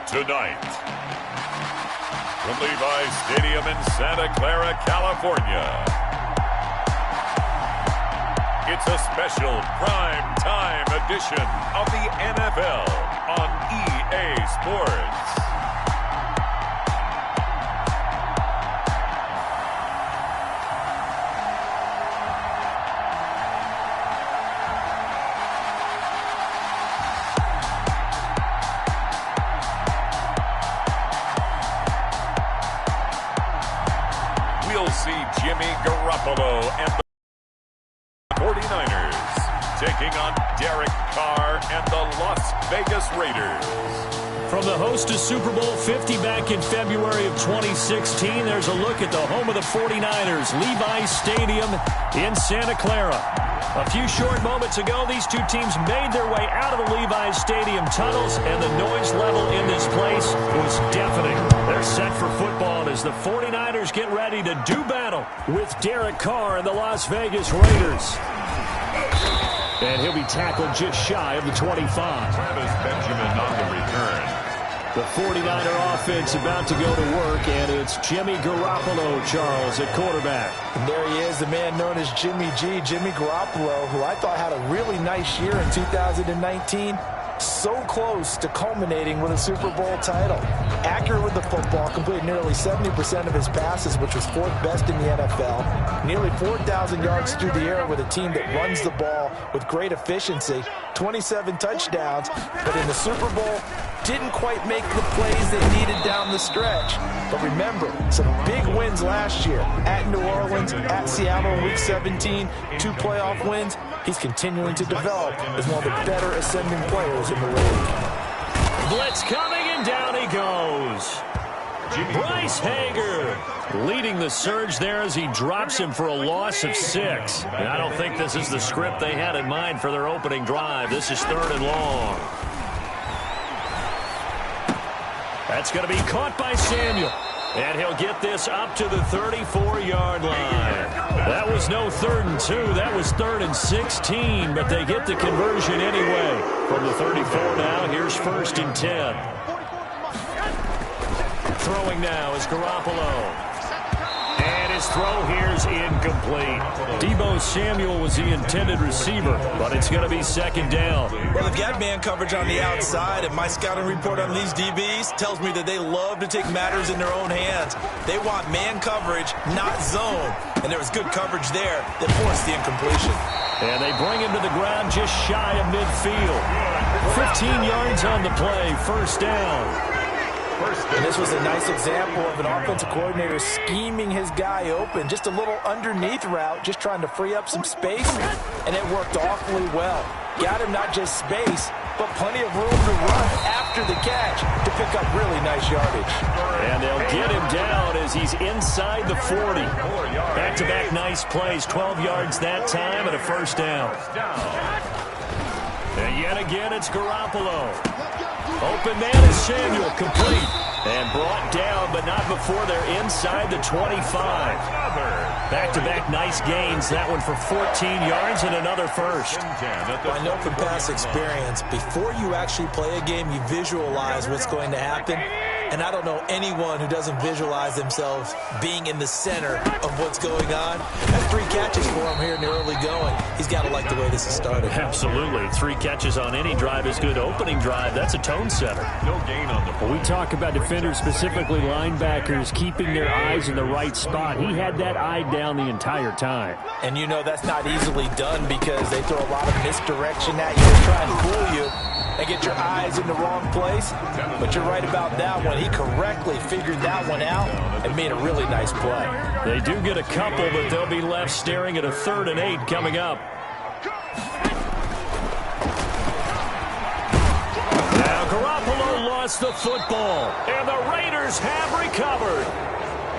Tonight, from Levi's Stadium in Santa Clara, California, it's a special prime time edition of the NFL on EA Sports. We'll see Jimmy Garoppolo and the 49ers taking on Derek Carr and the Las Vegas Raiders. From the host to Super Bowl 50 back in February of 2016, there's a look at the home of the 49ers, Levi's Stadium in Santa Clara. A few short moments ago, these two teams made their way out of the Levi's Stadium tunnels, and the noise level in this place was deafening. They're set for football as the 49ers get ready to do battle with Derek Carr and the Las Vegas Raiders. And he'll be tackled just shy of the 25. Travis Benjamin on the return. The 49er offense about to go to work, and it's Jimmy Garoppolo, Charles, at quarterback. And there he is, the man known as Jimmy G, Jimmy Garoppolo, who I thought had a really nice year in 2019. So close to culminating with a Super Bowl title. Accurate with the football, completed nearly 70% of his passes, which was fourth best in the NFL. Nearly 4,000 yards through the air with a team that runs the ball with great efficiency. 27 touchdowns, but in the Super Bowl, didn't quite make the plays they needed down the stretch. But remember, some big wins last year. At New Orleans, at Seattle in Week 17, 2 playoff wins. He's continuing to develop as one of the better ascending players in the league. Blitz coming, and down he goes. Bryce Hager leading the surge there as he drops him for a loss of 6. And I don't think this is the script they had in mind for their opening drive. This is 3rd and long. That's going to be caught by Samuel. And he'll get this up to the 34-yard line. That was no 3rd and 2. That was 3rd and 16. But they get the conversion anyway. From the 34 now, here's 1st and 10. Throwing now is Garoppolo. And his throw here is incomplete. Deebo Samuel was the intended receiver, but it's going to be 2nd down. Well, they've got man coverage on the outside, and my scouting report on these DBs tells me that they love to take matters in their own hands. They want man coverage, not zone. And there was good coverage there that forced the incompletion. And they bring him to the ground just shy of midfield. 15 yards on the play, 1st down. And this was a nice example of an offensive coordinator scheming his guy open. Just a little underneath route, just trying to free up some space, and it worked awfully well. Got him not just space, but plenty of room to run after the catch to pick up really nice yardage. And they'll get him down as he's inside the 40. Back-to-back nice plays, 12 yards that time, and a 1st down. And yet again, it's Garoppolo. Open man is Samuel, complete. And brought down, but not before they're inside the 25. Back-to-back nice gains. That one for 14 yards and another 1st. I know from past experience, before you actually play a game, you visualize what's going to happen. And I don't know anyone who doesn't visualize themselves being in the center of what's going on. That's 3 catches for him here in the early going. He's got to like the way this has started. Absolutely. 3 catches on any drive is good. Opening drive, that's a tone setter. No gain on the play. We talk about defenders, specifically linebackers, keeping their eyes in the right spot. He had that eye down the entire time. And you know that's not easily done because they throw a lot of misdirection at you to try and fool you and get your eyes in the wrong place. But you're right about that one. He correctly figured that one out and made a really nice play. They do get a couple, but they'll be left staring at a 3rd and 8 coming up. Now Garoppolo lost the football, and the Raiders have recovered.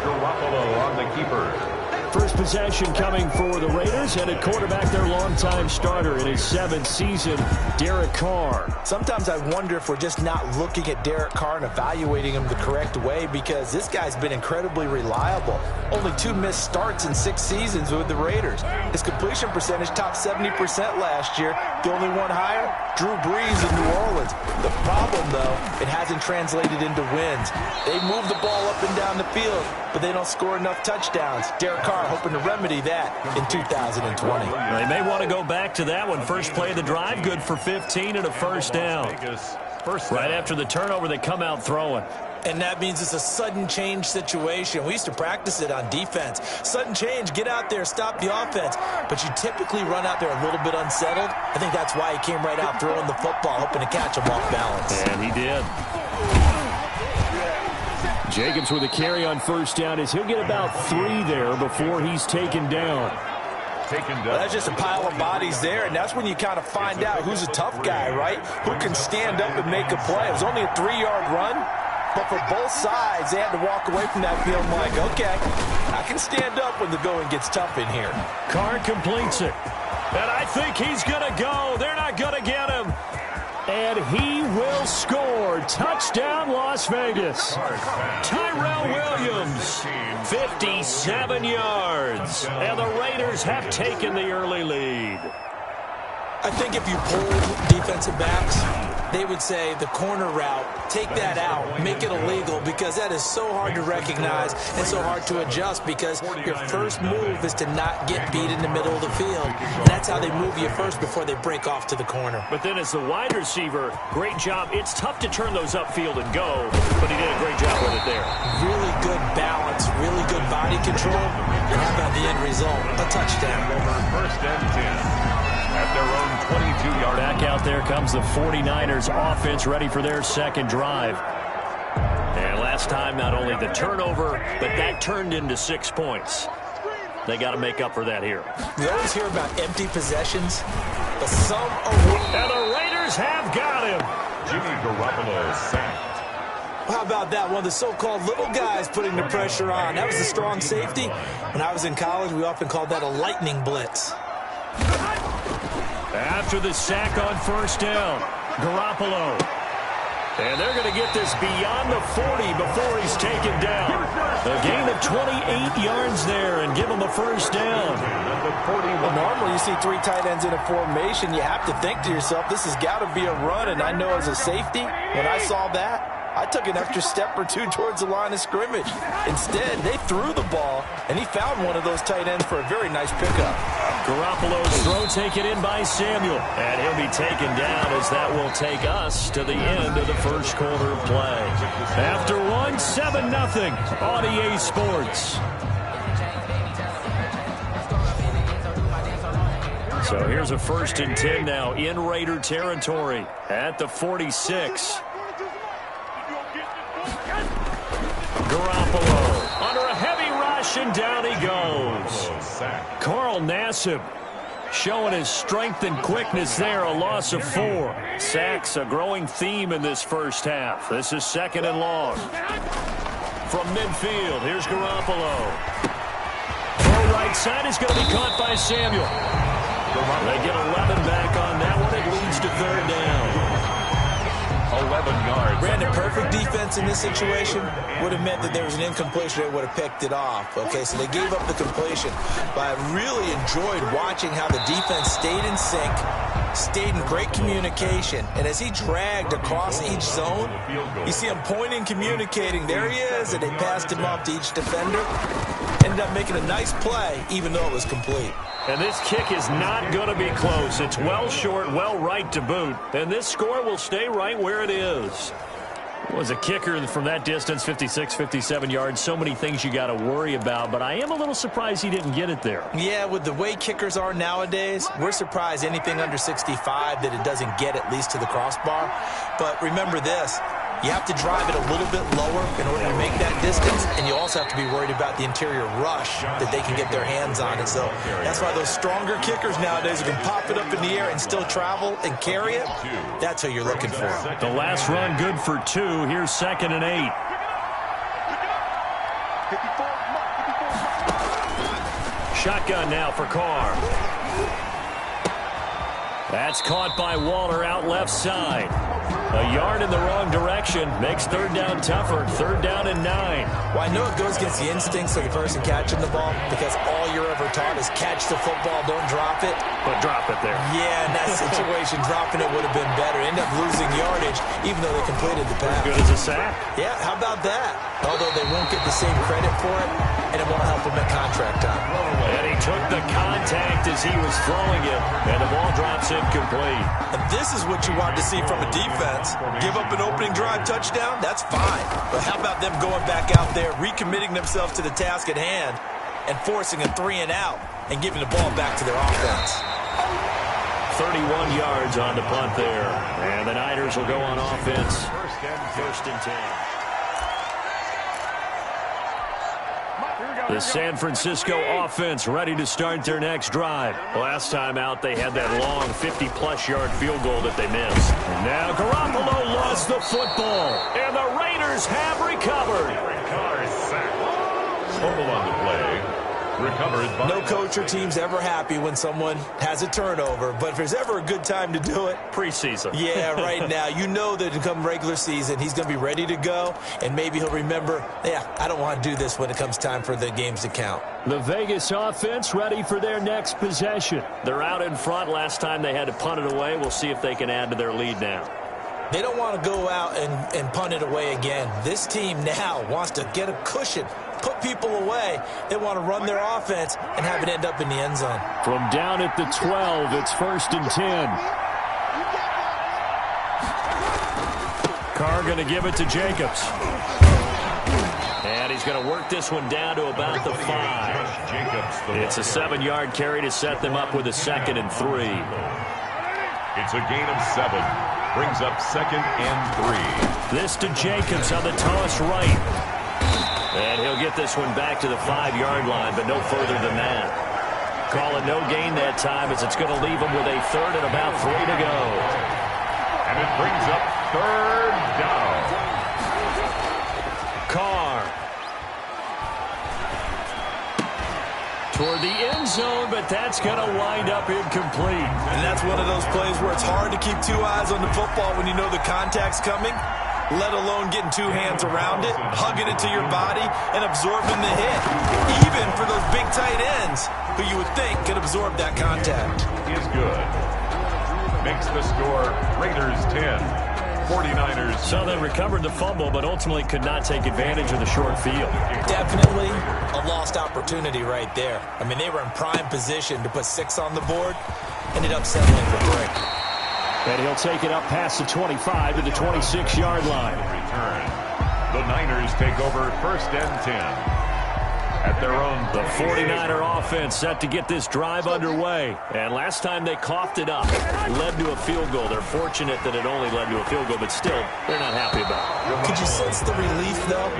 Garoppolo on the keeper. First possession coming for the Raiders, and at quarterback, their longtime starter in his 7th season, Derek Carr. Sometimes I wonder if we're just not looking at Derek Carr and evaluating him the correct way, because this guy's been incredibly reliable. Only 2 missed starts in 6 seasons with the Raiders. His completion percentage topped 70% last year, The only one higher, Drew Brees in New Orleans. The problem, though, it hasn't translated into wins. They move the ball up and down the field, but they don't score enough touchdowns. Derek Carr hoping to remedy that in 2020. They may want to go back to that one. First play of the drive, good for 15 and a first down. Right after the turnover, they come out throwing. And that means it's a sudden change situation. We used to practice it on defense. Sudden change, get out there, stop the offense. But you typically run out there a little bit unsettled. I think that's why he came right out throwing the football, hoping to catch him off balance. And he did. Jacobs with a carry on first down as he'll get about 3 there before he's taken down. Well, that's just a pile of bodies there, and that's when you kind of find out who's a tough guy, right? Who can stand up and make a play. It was only a 3-yard run, but for both sides, they had to walk away from that feeling like, okay, I can stand up when the going gets tough in here. Carr completes it, and I think he's going to go. They're not going to get him. And he will score. Touchdown, Las Vegas. Tyrell Williams, 57 yards. And the Raiders have taken the early lead. I think if you polled defensive backs, they would say the corner route, take that out, make it illegal, because that is so hard to recognize and so hard to adjust, because your first move is to not get beat in the middle of the field. And that's how they move you first before they break off to the corner. But then as the wide receiver, great job. It's tough to turn those upfield and go, but he did a great job with it there. Really good balance, really good body control. And how about the end result? A touchdown. First and 10. At their own 22-yard. Back out there comes the 49ers offense, ready for their second drive. And last time, not only the turnover, but that turned into 6 points. They got to make up for that here. We always hear about empty possessions, but some are... And the Raiders have got him. Jimmy Garoppolo sacked. How about that? One of the so-called little guys putting the pressure on. That was the strong safety. When I was in college, we often called that a lightning blitz. After the sack on first down, Garoppolo. And they're going to get this beyond the 40 before he's taken down. A gain of 28 yards there and give him a first down. Well, normally you see 3 tight ends in a formation. You have to think to yourself, this has got to be a run. And I know as a safety, when I saw that, I took an extra step or 2 towards the line of scrimmage. Instead, they threw the ball, and he found one of those tight ends for a very nice pickup. Garoppolo's throw taken in by Samuel. And he'll be taken down as that will take us to the end of the first quarter of play. After one, 7-0 on EA Sports. So here's a first and 10 now in Raider territory at the 46. Garoppolo under a heavy rush, and down he goes. Carl Nassib showing his strength and quickness there, a loss of 4. Sacks, a growing theme in this first half. This is second and long. From midfield, here's Garoppolo. Throw right side is going to be caught by Samuel. They get 11 back on that one. It leads to third down. 11 yards. Brandon, perfect defense in this situation would have meant that there was an incompletion that would have picked it off. Okay, so they gave up the completion. But I really enjoyed watching how the defense stayed in sync, stayed in great communication. And as he dragged across each zone, you see him pointing, communicating. There he is, and they passed him off to each defender. Ended up making a nice play, even though it was complete. And this kick is not going to be close. It's well short, well right to boot. And this score will stay right where it is. It was a kicker from that distance, 56, 57 yards. So many things you got to worry about. But I am a little surprised he didn't get it there. Yeah, with the way kickers are nowadays, we're surprised anything under 65 that it doesn't get at least to the crossbar. But remember this. You have to drive it a little bit lower in order to make that distance, and you also have to be worried about the interior rush that they can get their hands on it. So that's why those stronger kickers nowadays who can pop it up in the air and still travel and carry it, that's who you're looking for. The last run good for 2. Here's second and 8. Shotgun now for Carr. That's caught by Waller out left side. A yard in the wrong direction makes third down tougher. Third down and 9. Well, I know it goes against the instincts of the person catching the ball because all you're ever taught is catch the football, don't drop it. But drop it there. Yeah, in that situation, dropping it would have been better. End up losing yardage, even though they completed the pass. Good as a sack. Yeah, how about that? Although they won't get the same credit for it, and it won't help them at contract time. And he took the contact as he was throwing it, and the ball drops incomplete. And this is what you want to see from a defense. Give up an opening drive touchdown, that's fine. But how about them going back out there, recommitting themselves to the task at hand, and forcing a 3-and-out, and giving the ball back to their offense. 31 yards on the punt there. And the Niners will go on offense. First and 10. The San Francisco offense ready to start their next drive. Last time out, they had that long 50-plus yard field goal that they missed. And now Garoppolo lost the football, and the Raiders have recovered. Fumble on the play. Recovered by... No coach or team's ever happy when someone has a turnover, but if there's ever a good time to do it, preseason. Yeah, right now. You know that come regular season, he's going to be ready to go, and maybe he'll remember, yeah, I don't want to do this when it comes time for the games to count. The Vegas offense ready for their next possession. They're out in front. Last time they had to punt it away. We'll see if they can add to their lead now. They don't want to go out and punt it away again. This team now wants to get a cushion, put people away. They want to run their offense and have it end up in the end zone. From down at the 12, it's first and 10. Carr going to give it to Jacobs. And he's going to work this one down to about the 5. It's a 7-yard carry to set them up with a 2nd and 3. It's a gain of 7. Brings up 2nd and 3. This to Jacobs on the toss right. And he'll get this one back to the 5-yard line, but no further than that. Call it no gain that time as it's going to leave him with a 3rd and about 3 to go. And it brings up 3rd down. Carr. Toward the end zone, but that's going to wind up incomplete. And that's one of those plays where it's hard to keep 2 eyes on the football when you know the contact's coming, let alone getting 2 hands around it, hugging it to your body, and absorbing the hit. Even for those big tight ends who you would think could absorb that contact. Is good. Makes the score Raiders 10, 49ers. So they recovered the fumble, but ultimately could not take advantage of the short field. Definitely a lost opportunity right there. I mean, they were in prime position to put 6 on the board, ended up settling for 3. And he'll take it up past the 25 to the 26-yard line. Return. The Niners take over 1st and 10. At their own. The 49er offense set to get this drive underway. And last time they coughed it up, led to a field goal. They're fortunate that it only led to a field goal, but still, they're not happy about it. Could you sense the relief, though,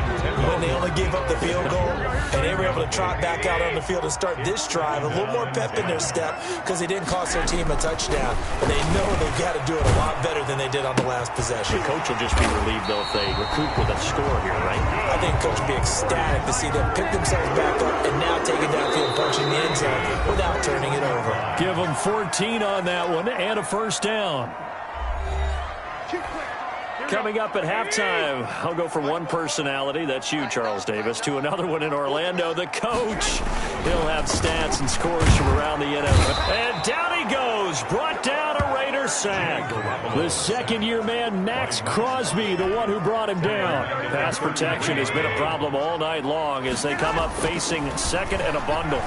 when they only gave up the field goal and they were able to trot back out on the field and start this drive, a little more pep in their step because they didn't cost their team a touchdown. But they know they've got to do it a lot better than they did on the last possession. The coach will just be relieved, though, if they recoup with a score here, right? I think coach will be ecstatic to see them pick themselves back up and now take it downfield, punching the end zone without turning it over. Give them 14 on that one and a 1st down. Coming up at halftime, I'll go from one personality, that's you, Charles Davis, to another one in Orlando, the coach. He'll have stats and scores from around the NFL. And down he goes, brought down a Raider sack. The second-year man, Max Crosby, the one who brought him down. Pass protection has been a problem all night long as they come up facing 2nd and a bundle.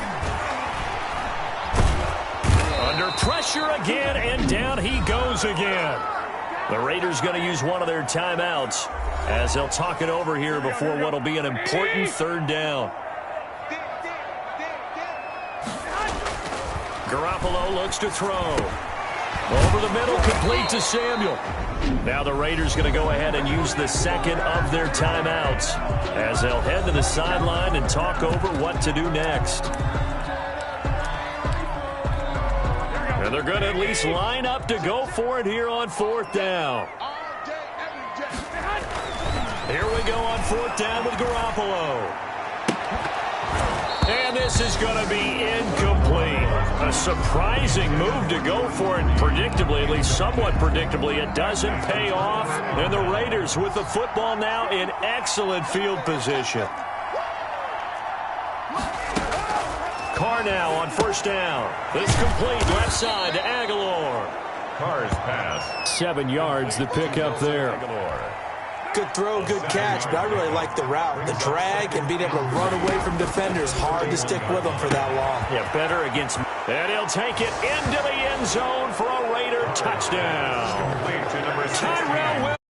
Under pressure again, and down he goes again. The Raiders going to use one of their timeouts as they'll talk it over here before what will be an important 3rd down. Garoppolo looks to throw. Over the middle, complete to Samuel. Now the Raiders going to go ahead and use the 2nd of their timeouts as they'll head to the sideline and talk over what to do next. And they're going to at least line up to go for it here on 4th down. Here we go on 4th down with Garoppolo. And this is going to be incomplete. A surprising move to go for it. Predictably, at least somewhat predictably, it doesn't pay off. And the Raiders with the football now in excellent field position. Carr now on first down. It's complete left side to Aguilar. Carr's pass. 7 yards the pick up there. Good throw, good catch, but I really like the route. The drag and being able to run away from defenders. Hard to stick with them for that long. Yeah, better against... And he'll take it into the end zone for a Raider touchdown. Complete to number 16. Tyrell Williams.